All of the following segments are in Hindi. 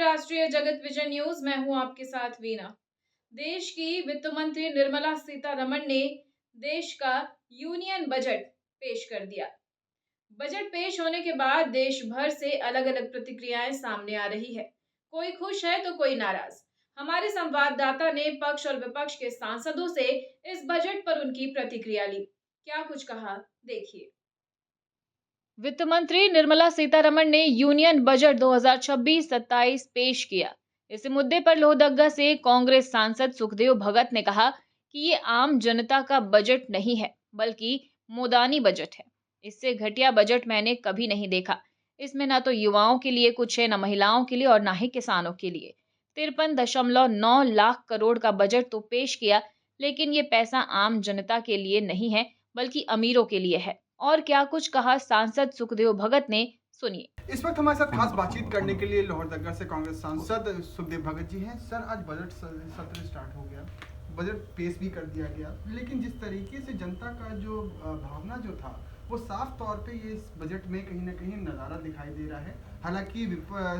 राष्ट्रीय जगत विजन न्यूज में हूं आपके साथ वीना। देश की वित्त मंत्री निर्मला सीतारमण ने देश का यूनियन बजट पेश कर दिया। बजट पेश होने के बाद देश भर से अलग-अलग प्रतिक्रियाएं सामने आ रही है। कोई खुश है तो कोई नाराज। हमारे संवाददाता ने पक्ष और विपक्ष के सांसदों से इस बजट पर उनकी प्रतिक्रिया ली। क्या कुछ कहा, देखिए। वित्त मंत्री निर्मला सीतारमण ने यूनियन बजट 2026-27 पेश किया। इस मुद्दे पर लोहरदगा से कांग्रेस सांसद सुखदेव भगत ने कहा कि ये आम जनता का बजट नहीं है, बल्कि मोदानी बजट है। इससे घटिया बजट मैंने कभी नहीं देखा। इसमें ना तो युवाओं के लिए कुछ है, ना महिलाओं के लिए और ना ही किसानों के लिए। 53.9 लाख करोड़ का बजट तो पेश किया, लेकिन ये पैसा आम जनता के लिए नहीं है, बल्कि अमीरों के लिए है। और क्या कुछ कहा सांसद सुखदेव भगत ने, सुनिए। इस वक्त हमारे साथ खास बातचीत करने के लिए लोहरदगा से कांग्रेस सांसद सुखदेव भगत जी हैं। सर, आज बजट सत्र स्टार्ट हो गया, बजट पेश भी कर दिया गया, लेकिन जिस तरीके से जनता का जो भावना जो था वो साफ तौर पे ये इस बजट में कहीं ना कहीं नज़ारा दिखाई दे रहा है। हालांकि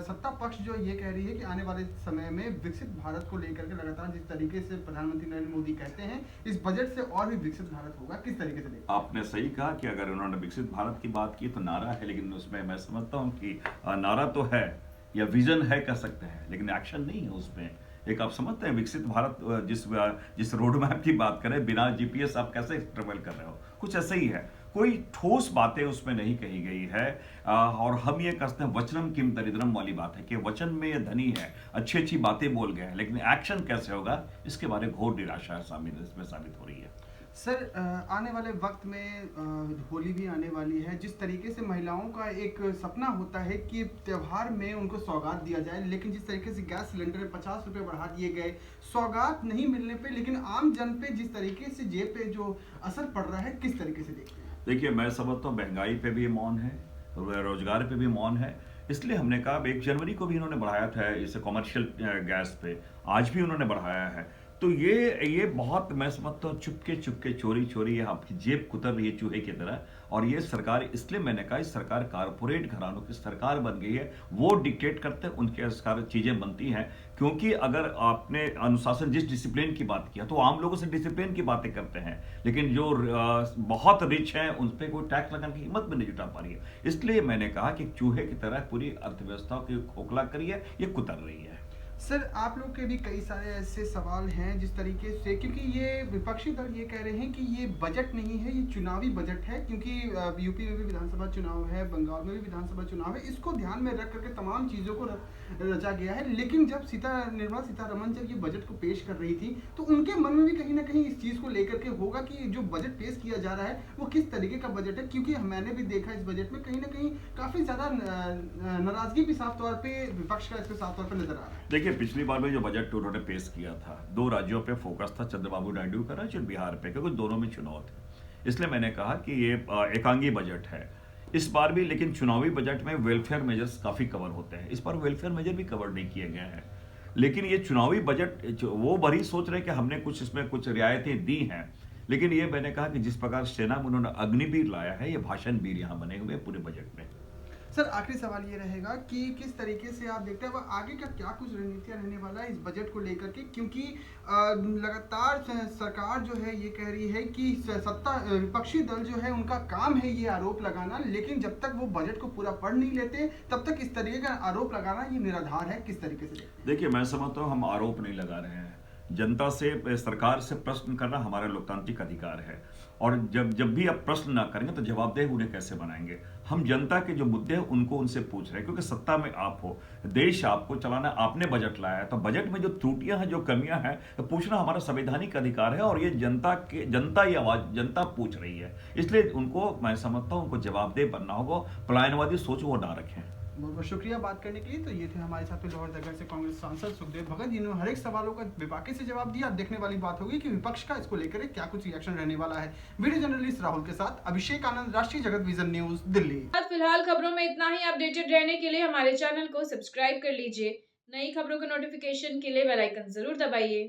सत्ता पक्ष जो ये कह रही है कि आने वाले समय में विकसित भारत को लेकर के लगातार जिस तरीके से प्रधानमंत्री नरेंद्र मोदी कहते हैं, इस बजट से और भी विकसित भारत होगा। किस तरीके से देखते हैं? आपने सही कहा कि अगर उन्होंने विकसित भारत की बात की तो नारा है, लेकिन उसमें मैं समझता हूँ कि नारा तो है या विजन है कह सकते हैं, लेकिन एक्शन नहीं है उसमें। एक आप समझते हैं विकसित भारत जिस रोड मैप की बात करें, बिना जीपीएस आप कैसे ट्रेवल कर रहे हो, कुछ ऐसे ही है। कोई ठोस बातें उसमें नहीं कही गई है। और हम ये कहते हैं वचनम किम दरिद्रम वाली बात है कि वचन में ये धनी है, अच्छी अच्छी बातें बोल गए हैं, लेकिन एक्शन कैसे होगा इसके बारे में घोर निराशा इसमें साबित हो रही है। सर, आने वाले वक्त में होली भी आने वाली है। जिस तरीके से महिलाओं का एक सपना होता है कि त्यौहार में उनको सौगात दिया जाए, लेकिन जिस तरीके से गैस सिलेंडर 50 रुपये बढ़ा दिए गए, सौगात नहीं मिलने पे, लेकिन आम जन पे जिस तरीके से जेब पे जो असर पड़ रहा है, किस तरीके से देखते हैं? देखिए, मैं समझता हूँ महंगाई पे भी मौन है, रोजगार पे भी मौन है। इसलिए हमने कहा 1 जनवरी को भी इन्होंने बढ़ाया था इसे कमर्शियल गैस पे, आज भी उन्होंने बढ़ाया है। तो ये बहुत मैं समझता हूँ चुपके चुपके चोरी चोरी आपकी जेब कुतर रही है चूहे की तरह। और ये सरकार, इसलिए मैंने कहा इस सरकार कारपोरेट घरानों की सरकार बन गई है, वो डिक्टेट करते हैं, उनके अनुसार चीजें बनती हैं। क्योंकि अगर आपने अनुशासन जिस डिसिप्लिन की बात किया तो आम लोगों से डिसिप्लिन की बातें करते हैं, लेकिन जो बहुत रिच हैं उन पर कोई टैक्स लगाने की हिम्मत भी नहीं जुटा पा रही है। इसलिए मैंने कहा कि चूहे की तरह पूरी अर्थव्यवस्था की खोखला करी है, ये कुतर रही है। सर, आप लोग के भी कई सारे ऐसे सवाल हैं जिस तरीके से, क्योंकि ये विपक्षी दल ये कह रहे हैं कि ये बजट नहीं है, ये चुनावी बजट है, क्योंकि यूपी में भी विधानसभा चुनाव है, बंगाल में भी विधानसभा चुनाव है, इसको ध्यान में रख करके तमाम चीज़ों को रचा गया है। लेकिन जब निर्मला सीतारमण जब ये बजट को पेश कर रही थी, तो उनके मन में भी कहीं ना कहीं इस चीज़ को लेकर के होगा कि जो बजट पेश किया जा रहा है वो किस तरीके का बजट है, क्योंकि मैंने भी देखा इस बजट में कहीं ना कहीं काफ़ी ज़्यादा नाराजगी भी साफ तौर पर विपक्ष का इसमें साफ तौर पर नजर आ रहा है। देखिए, पिछली बार में जो बजट उन्होंने पेश किया था, 2 राज्यों पे फोकस था, चंद्रबाबू नायडू का राज्य और बिहार पे, क्योंकि दोनों में चुनाव थे। इसलिए मैंने कहा कि ये एकांगी बजट है इस बार भी। लेकिन चुनावी बजट में वेलफेयर मेजर्स काफी कवर होते हैं, इस बार वेलफेयर मेजर भी कवर नहीं किए गए हैं। लेकिन ये चुनावी बजट वो भरी सोच रहे कि हमने कुछ इसमें कुछ रियायतें दी हैं, लेकिन ये मैंने कहा कि जिस प्रकार सेना में उन्होंने अग्निवीर लाया है, ये भाषण वीर यहाँ बने हुए पूरे बजट में। सर, आखिरी सवाल ये रहेगा कि किस तरीके से आप देखते हैं वो आगे का क्या कुछ रणनीतियाँ रहने वाला है इस बजट को लेकर के, क्योंकि लगातार सरकार जो है ये कह रही है कि विपक्षी दल जो है उनका काम है ये आरोप लगाना, लेकिन जब तक वो बजट को पूरा पढ़ नहीं लेते तब तक इस तरीके का आरोप लगाना ये निराधार है। किस तरीके से देखिए, मैं समझता हूँ हम आरोप नहीं लगा रहे हैं। जनता से, सरकार से प्रश्न करना हमारा लोकतांत्रिक अधिकार है, और जब भी आप प्रश्न ना करेंगे तो जवाबदेह उन्हें कैसे बनाएंगे। हम जनता के जो मुद्दे हैं उनको उनसे पूछ रहे हैं, क्योंकि सत्ता में आप हो, देश आपको चलाना, आपने बजट लाया है, तो बजट में जो त्रुटियां हैं, जो कमियां हैं, तो पूछना हमारा संवैधानिक अधिकार है। और ये जनता ये आवाज जनता पूछ रही है, इसलिए उनको, मैं समझता हूं, उनको जवाबदेह बनना होगा। पलायनवादी सोच वो ना रखें। बहुत बहुत शुक्रिया बात करने के लिए। तो ये थे हमारे साथ में लोहरदगा से कांग्रेस सांसद सुखदेव भगत, जिन्होंने हर एक सवालों का बेबाकी से जवाब दिया। अब देखने वाली बात होगी कि विपक्ष का इसको लेकर क्या कुछ रिएक्शन रहने वाला है। वीडियो जर्नलिस्ट राहुल के साथ अभिषेक आनंद, राष्ट्रीय जगत विजन न्यूज, दिल्ली। फिलहाल खबरों में इतना ही। अपडेटेड रहने के लिए हमारे चैनल को सब्सक्राइब कर लीजिए। नई खबरों के नोटिफिकेशन के लिए बेल आइकन जरूर दबाइए।